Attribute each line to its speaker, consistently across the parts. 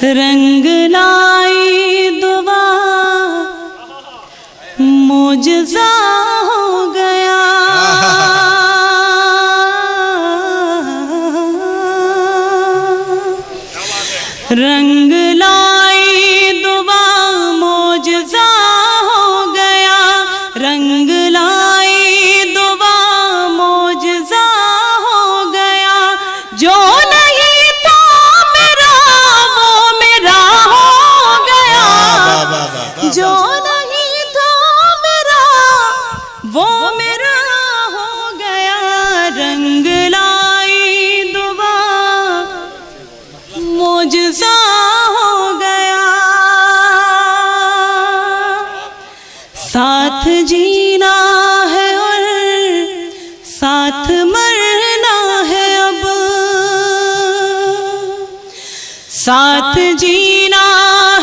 Speaker 1: रंग लाई दुआ मुझसा हो गया। रंग लाई दुआ मुझसा हो गया। रंग लाई दुआ मुझसा हो गया। जो नहीं था मेरा वो मेरा हो गया। जो नहीं था मेरा वो मेरा हो गया। रंग लाई दुआ मुझसा हो गया। साथ जीना है और साथ मरना है अब। साथ जीना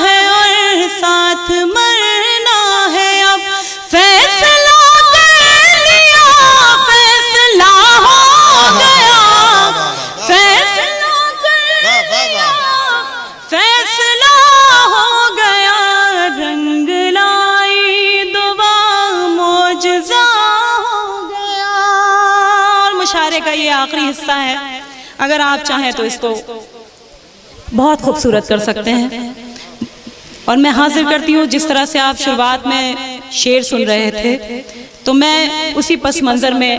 Speaker 1: है और साथ मरना है अब। फैसला कर लिया फैसला हो गया। फैसला कर लिया फैसला हो गया। रंग लाई दुआ मुझसा हो गया। और मुशारे का ये आखिरी हिस्सा है, अगर आप चाहें तो इसको बहुत खूबसूरत कर सकते हैं। और मैं हाजिर करती हूँ जिस तरह से आप शुरुआत में शेर सुन रहे थे, तो मैं उसी पस मंजर में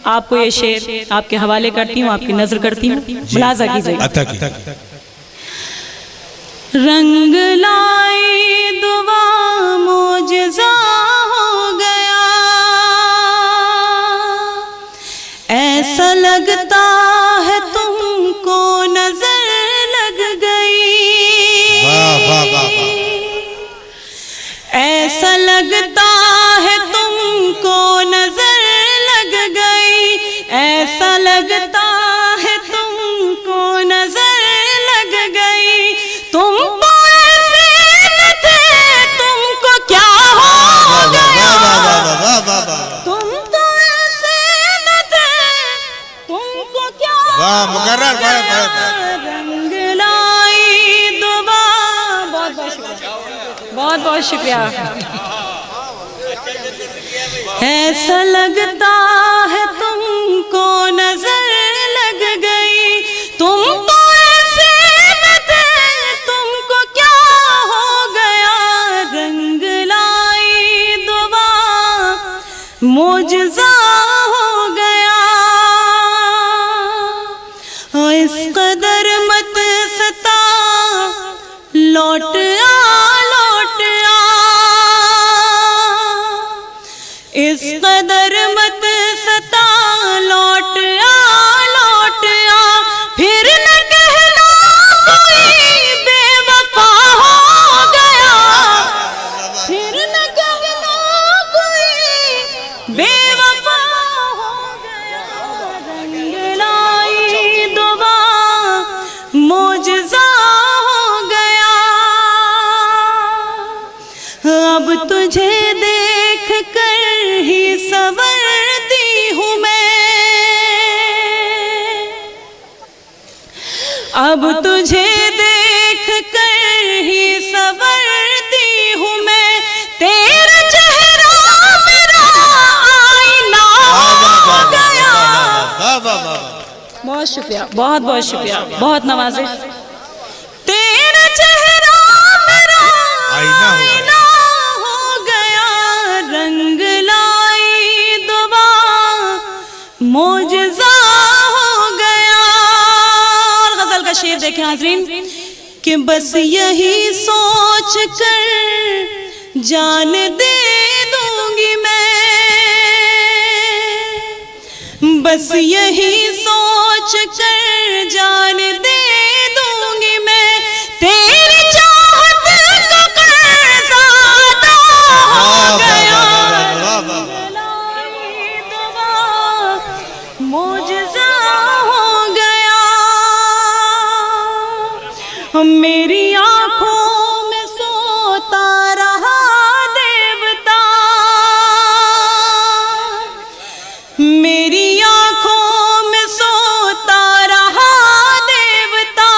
Speaker 1: आपको ये शेर आपके हवाले करती हूँ, आपकी नजर करती हूँ, मुलाजा कीजिएगा। रंग लाई दुआ मुझसा हो गया। ऐसा लगता है तुमको नजर लग गई। ऐसा लगता है तुमको नजर लग गई। ऐसा लगता है तुमको नजर लग गई। तुम तो ऐसे न थे तुमको क्या हो गया। तुम तो ऐसे न थे तुमको क्या हो गया। रंग लाई दुआ बहुत बहुत शुक्रिया। ऐसा लगता है तुमको नजर लग गई। तुम तो ऐसे न थे तुमको क्या हो गया। रंग लाई दुआ मुझसा हो गया। इस कदर मत सता लौट आ लौट आ। इस कदर मत सता लौट आ लौट आ। फिर न कहना कोई बेवफा हो गया। फिर न कहना कोई बेवफा हो गया। रंग लाई दुआ मुझसा हो गया। अब तुझे देख कर ही संवरती हूँ मैं। अब तुझे देख कर ही संवरती हूँ मैं। तेरा चेहरा मेरा आईना हो गया। बहुत शुक्रिया, बहुत बहुत शुक्रिया, बहुत नवाजिश। तेरा चेहरा मेरा आईना हो गया। रंग लाई दुआ मुझसा हो गया। और गजल का शेर देखें हाज़रीन कि बस यही सोच कर जान दे दूंगी मैं। बस यही सोच कर जान दे दूंगी मैं। तेरी चाहत को कर्ज़ अदा हो गया। मुझसा हो गया। मेरी आंखों में सोता रहा देवता। मेरी आंखों में सोता रहा देवता।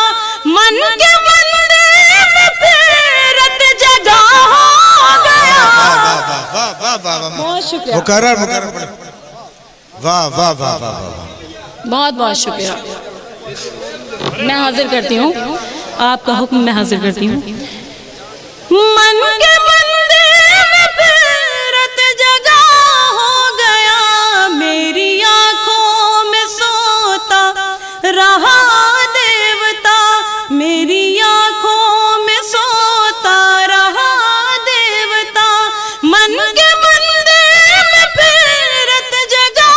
Speaker 1: मन के मंदिर
Speaker 2: मुकर्रर मुकर्रर। वाह वाह वाह वाह वाह,
Speaker 1: बहुत बहुत शुक्रिया। मैं हाजिर करती हूँ, आपका हुक्म मैं हाजिर करती हूँ। मन के मंदिर में फिरत जगा हो गया, मेरी आंखों में सोता रहा देवता, मेरी आंखों में सोता रहा देवता। मन के मंदिर में फिरत जगा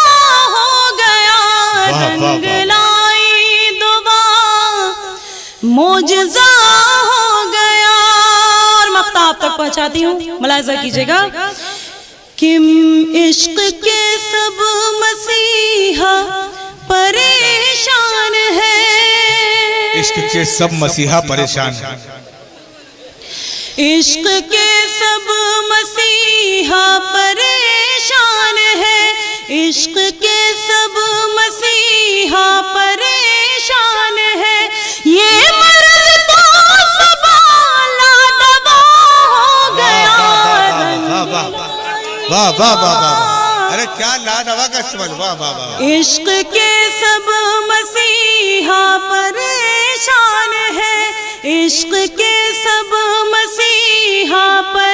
Speaker 1: हो गया, रंग लाई दुआ मोजज़ा हो गया। और मख्ताब तक पहुंचाती हूँ, मुलाहिज़ा कीजिएगा। किम इश्क के सब मसीहा परेशान है,
Speaker 2: इश्क के सब मसीहा परेशान है,
Speaker 1: इश्क के सब मसीहा परेशान है, इश्क के सब मसीहा परेशान है। ये मर्द तो सबाला दवा हो गया।
Speaker 2: वाह वाह वाह वाह, अरे क्या लाडवा का इस्तेमाल, वाह वाह वाह।
Speaker 1: इश्क के सब मसीहा परेशान है, इश्क के सब मसीहा पर